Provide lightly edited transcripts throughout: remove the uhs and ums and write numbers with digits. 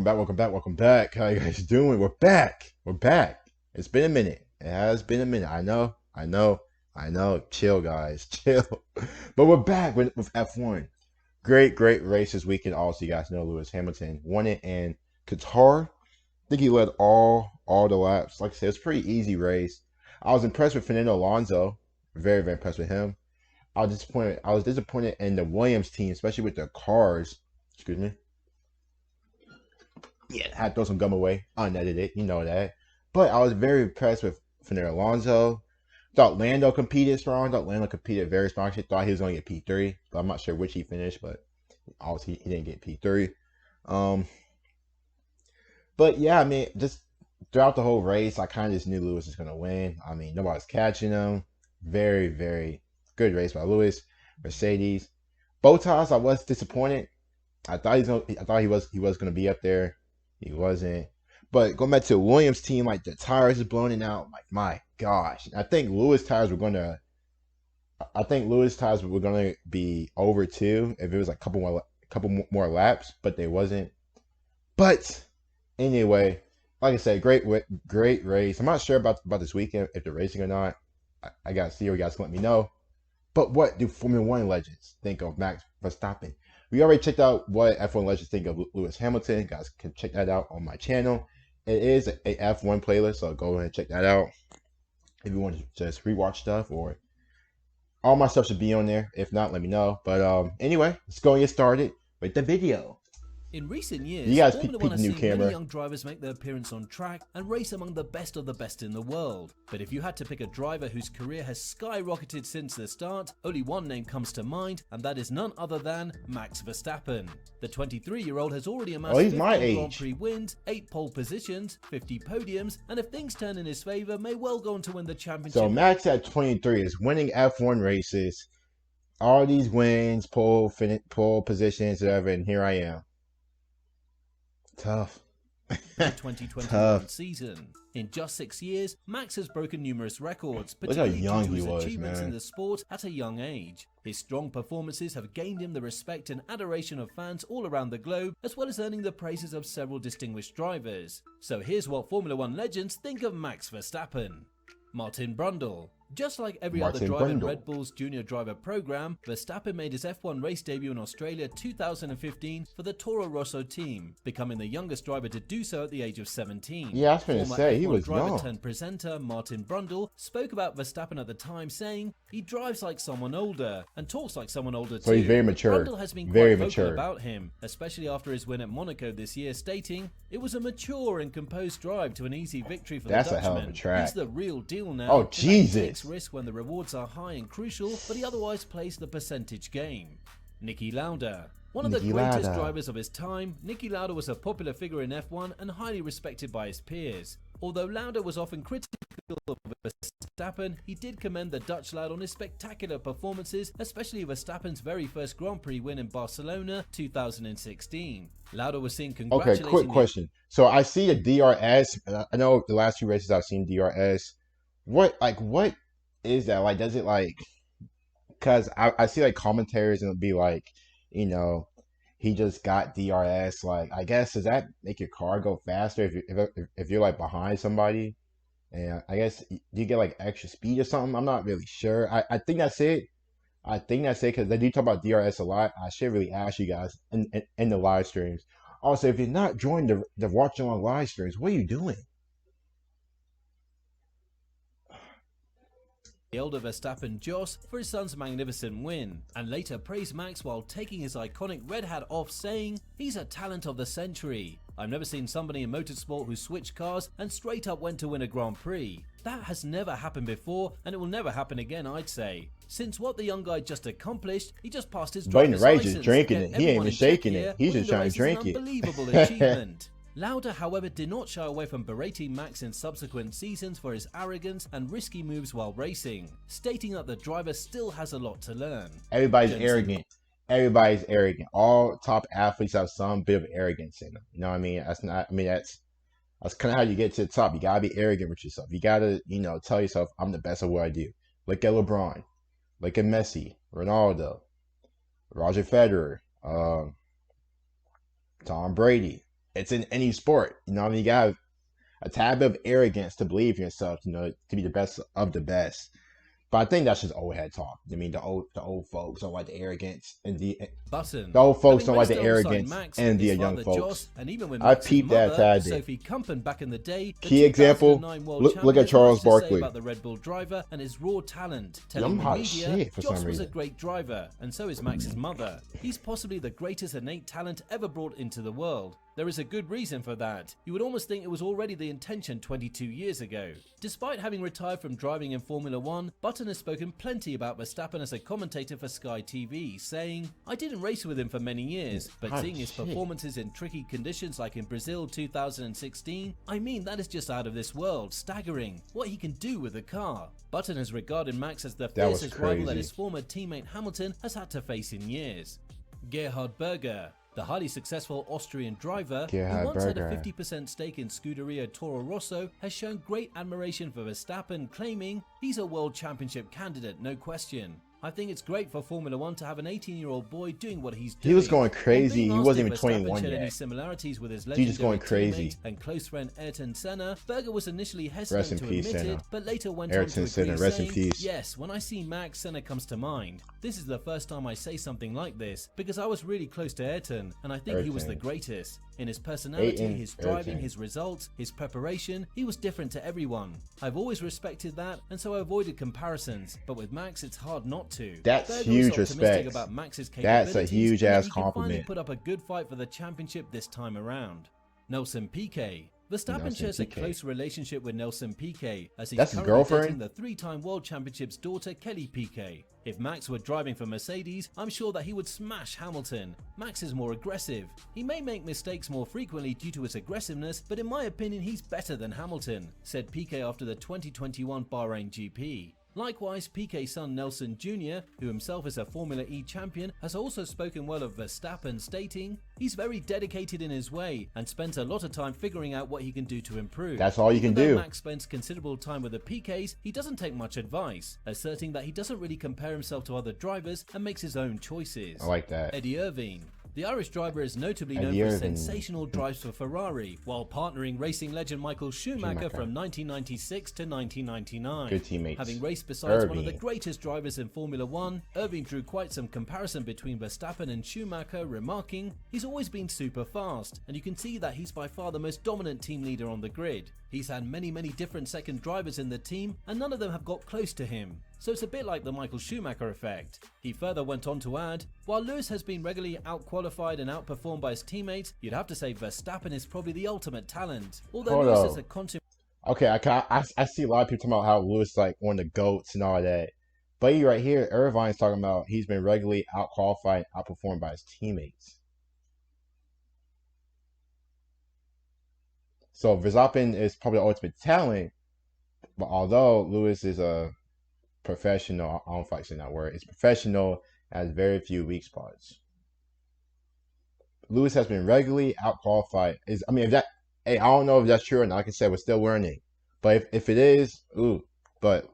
welcome back. How you guys doing? We're back. We're back. It's been a minute. It has been a minute. I know. Chill, guys. Chill. But we're back with F1. Great race this weekend. Also, you guys know Lewis Hamilton won it in Qatar. I think he led all the laps. Like I said, it's a pretty easy race. I was impressed with Fernando Alonso. Very impressed with him. I was disappointed in the Williams team, especially with their cars. Excuse me. Yeah, I had to throw some gum away, unedited, you know that. But I was very impressed with Fernando Alonso. Thought Lando competed strong. Thought Lando competed very strong. Actually thought he was going to get P3, but I'm not sure which he finished. But obviously he didn't get P3. Um, but yeah, I mean, just throughout the whole race, I kind of just knew Lewis was going to win. I mean, nobody's catching him. Very good race by Lewis. Mercedes. Bottas, I was disappointed. I thought he was going to be up there. He wasn't. But going back to the Williams team, like the tires is blowing out. Like my gosh, I think Lewis tires were gonna be over too if it was like a couple more laps, but they wasn't. But anyway, like I said, great race. I'm not sure about this weekend if they're racing or not. I gotta see. You guys can let me know. But what do Formula One legends think of Max Verstappen? We already checked out what F1 legends think of Lewis Hamilton. You guys can check that out on my channel. It is a F1 playlist, so go ahead and check that out. If you want to just rewatch stuff, or all my stuff should be on there. If not, let me know. But anyway, let's go and get started with the video. In recent years, You guys Formula peek 1 has the new seen many camera. young drivers make their appearance on track and race among the best of the best in the world. But if you had to pick a driver whose career has skyrocketed since the start, only one name comes to mind, and that is none other than Max Verstappen. The 23-year-old has already amassed he's 15 my Grand age. Prix wins, 8 pole positions, 50 podiums, and if things turn in his favour, may well go on to win the championship. So Max at 23 is winning F1 races. All these wins, pole positions, whatever, and here I am. Tough. The 2021 season. In just 6 years, Max has broken numerous records, Look how particularly young due to he his was, achievements man. in the sport at a young age. His strong performances have gained him the respect and adoration of fans all around the globe, as well as earning the praises of several distinguished drivers. So here's what Formula One legends think of Max Verstappen. Martin Brundle. Just like every other driver in Red Bull's junior driver program, Verstappen made his F1 race debut in Australia 2015 for the Toro Rosso team, becoming the youngest driver to do so at the age of 17. Yeah, I was going to say, he was driver young. turned presenter Martin Brundle spoke about Verstappen at the time, saying, "He drives like someone older and talks like someone older too." So he's very mature. Brundle has been Very quite vocal mature. about him, especially after his win at Monaco this year, stating, "It was a mature and composed drive to an easy victory for That's the a hell of a Dutchman. track. He's the real deal now. Oh, in that he Jesus. takes risks when the rewards are high and crucial, but he otherwise plays the percentage game." Niki Lauda. One of the Niki greatest Lauda. drivers of his time, Niki Lauda was a popular figure in F1 and highly respected by his peers. Although Lauda was often critical of Verstappen, he did commend the Dutch lad on his spectacular performances, especially Verstappen's very first Grand Prix win in Barcelona 2016. Lauda was seen Okay, congratulating quick question. So I see a DRS. I know the last few races I've seen DRS. What is that? Like, does it like, because I see like commentaries and it'll be like, you know, he just got DRS. Like, I guess, does that make your car go faster if you're like behind somebody? And I guess you get like extra speed or something. I'm not really sure. I think that's it. I think that's it because they do talk about DRS a lot. I should really ask you guys in the live streams. Also, if you're not joining the watch along live streams, what are you doing? the elder Verstappen Jos for his son's magnificent win, and later praised Max while taking his iconic red hat off, saying, "He's a talent of the century. I've never seen somebody in motorsport who switched cars and straight up went to win a Grand Prix. That has never happened before, and it will never happen again, I'd say. Since what the young guy just accomplished, he just passed his driver's Rage license. is drinking Kept it. He ain't everyone even in check shaking here. it. He's Winning just the trying race to drink is it. an unbelievable achievement." Lauda, however, did not shy away from berating Max in subsequent seasons for his arrogance and risky moves while racing, stating that the driver still has a lot to learn. Everybody's Jensen- arrogant. Everybody's arrogant. All top athletes have some bit of arrogance in them. You know what I mean? That's kind of how you get to the top. You gotta be arrogant with yourself. You gotta, tell yourself, I'm the best at what I do. Look at LeBron. Look at Messi, Ronaldo, Roger Federer, Tom Brady. It's in any sport. You know, I mean, you got a tad bit of arrogance to believe in yourself, you know, to be the best of the best. But I think that's just old head talk. I mean, the old folks don't like the arrogance, and Button. the old folks Having don't like raced the alongside arrogance Max, and the his young father folks. Jos, and even with I Max's peeped that mother, tad bit. Sophie Kumpen back in the day, the Key example. 2009 World Look Champion at has Charles much to say Barkley. about the Red Bull driver and his raw talent, I'm telling the hot media, shit for Jos some was a reason. great driver, and so is Max's mother. He's possibly the greatest innate talent ever brought into the world. There is a good reason for that. You would almost think it was already the intention 22 years ago. Despite having retired from driving in Formula 1, Button has spoken plenty about Verstappen as a commentator for Sky TV, saying, "I didn't race with him for many years, but seeing his performances in tricky conditions like in Brazil 2016, I mean that is just out of this world, staggering, what he can do with the car." Button has regarded Max as the fiercest rival that his former teammate Hamilton has had to face in years. Gerhard Berger, the highly successful Austrian driver, who once had a 50% stake in Scuderia Toro Rosso, has shown great admiration for Verstappen, claiming he's a world championship candidate, no question. I think it's great for Formula 1 to have an 18-year-old boy doing what he's doing. He was going crazy. He wasn't even Verstappen 21 showed any yet. similarities with his He just going legendary crazy. teammate and close friend Ayrton Senna, Berger was initially Rest hesitant in to peace, admit it, Senna. but later went Ayrton on to Senna, agree, rest in saying, peace. "Yes, when I see Max, Senna comes to mind. This is the first time I say something like this, because I was really close to Ayrton, and I think he was the greatest. In his personality, his driving, his results, his preparation, he was different to everyone. I've always respected that, and so I avoided comparisons, but with Max it's hard not to." That's Berger huge was optimistic respect. about Max's That's a capabilities, huge and that ass he can finally compliment. put up a good fight for the championship this time around. Nelson Piquet. Verstappen Nelson shares a Piquet. close relationship with Nelson Piquet, as he's That's his currently girlfriend? dating the three-time World Championship's daughter, Kelly Piquet. If Max were driving for Mercedes, I'm sure that he would smash Hamilton. Max is more aggressive. He may make mistakes more frequently due to his aggressiveness, but in my opinion he's better than Hamilton, said Piquet after the 2021 Bahrain GP. Likewise, Piquet's son Nelson Jr., who himself is a Formula E champion, has also spoken well of Verstappen, stating, "He's very dedicated in his way and spends a lot of time figuring out what he can do to improve." That's all you can Even though do. Max spends considerable time with the Piquets, he doesn't take much advice, asserting that he doesn't really compare himself to other drivers and makes his own choices. I like that. Eddie Irvine. The Irish driver is notably known Eddie for Irvine. sensational drives for Ferrari, while partnering racing legend Michael Schumacher from 1996 to 1999. Good teammates. Having raced besides one of the Irvine. greatest drivers in Formula 1, Irvine drew quite some comparison between Verstappen and Schumacher, remarking, "He's always been super fast, and you can see that he's by far the most dominant team leader on the grid. He's had many different second drivers in the team, and none of them have got close to him. So it's a bit like the Michael Schumacher effect." He further went on to add, "While Lewis has been regularly out-qualified and outperformed by his teammates, you'd have to say Verstappen is probably the ultimate talent. Although Hold Lewis up. is a constant..." Okay, I see a lot of people talking about how Lewis is like one of the GOATs and all that. But you right here, Irvine's talking about he's been regularly out-qualified, outperformed by his teammates. So Verstappen is probably the ultimate talent, but although Lewis is a professional, I don't know if I say that word, it's professional, has very few weak spots. Lewis has been regularly out-qualified. Hey, I don't know if that's true or not. Like I said, we're still learning. But if it is, but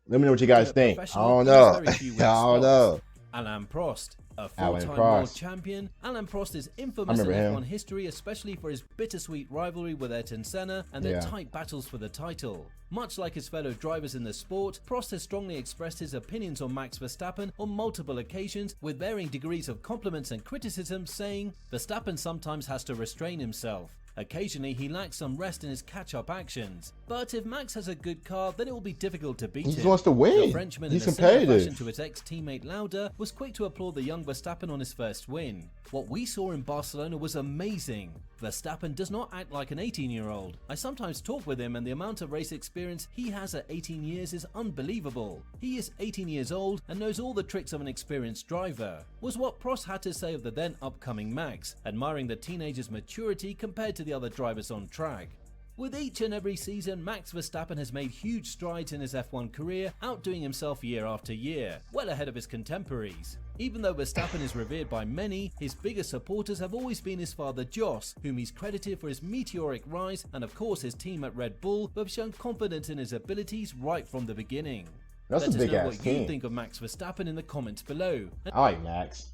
let me know what you guys think. I don't know. I don't know. Alain Prost. A Alain four-time Prost. world champion, Alain Prost is infamous in remember F1 history, especially for his bittersweet rivalry with Ayrton Senna and their tight battles for the title. Much like his fellow drivers in the sport, Prost has strongly expressed his opinions on Max Verstappen on multiple occasions with varying degrees of compliments and criticism, saying, "Verstappen sometimes has to restrain himself. Occasionally he lacks some rest in his catch-up actions. But if Max has a good car, then it will be difficult to beat He him." just wants to win. The Frenchman, He's in a similar competitive. fashion to his ex-teammate Lauda, was quick to applaud the young Verstappen on his first win. "What we saw in Barcelona was amazing. Verstappen does not act like an 18-year-old. I sometimes talk with him and the amount of race experience he has at 18 years is unbelievable. He is 18 years old and knows all the tricks of an experienced driver," was what Prost had to say of the then upcoming Max, admiring the teenager's maturity compared to the other drivers on track. With each and every season, Max Verstappen has made huge strides in his F1 career, outdoing himself year after year, well ahead of his contemporaries. Even though Verstappen is revered by many, his biggest supporters have always been his father Jos, whom he's credited for his meteoric rise, and of course his team at Red Bull, who have shown confidence in his abilities right from the beginning. That's Let a us big know ass what you team. think of Max Verstappen in the comments below. I like Max.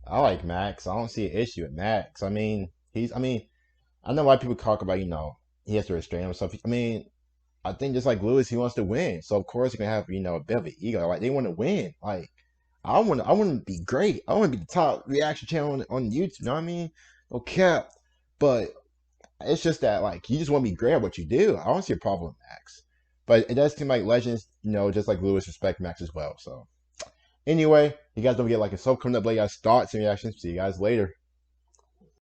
I don't see an issue with Max. I mean, I mean, I know why people talk about, he has to restrain himself. I mean, I think just like Lewis, he wants to win. So of course he's gonna have, a bit of an ego. Like they want to win. Like I want to be great. I want to be the top reaction channel on YouTube. You know what I mean? No cap. But it's just that like you just want to be great at what you do. I don't see a problem with Max. But it does seem like legends, just like Lewis respect Max as well. So anyway, you guys don't forget like a sub coming up, like guys thoughts and reactions. See you guys later.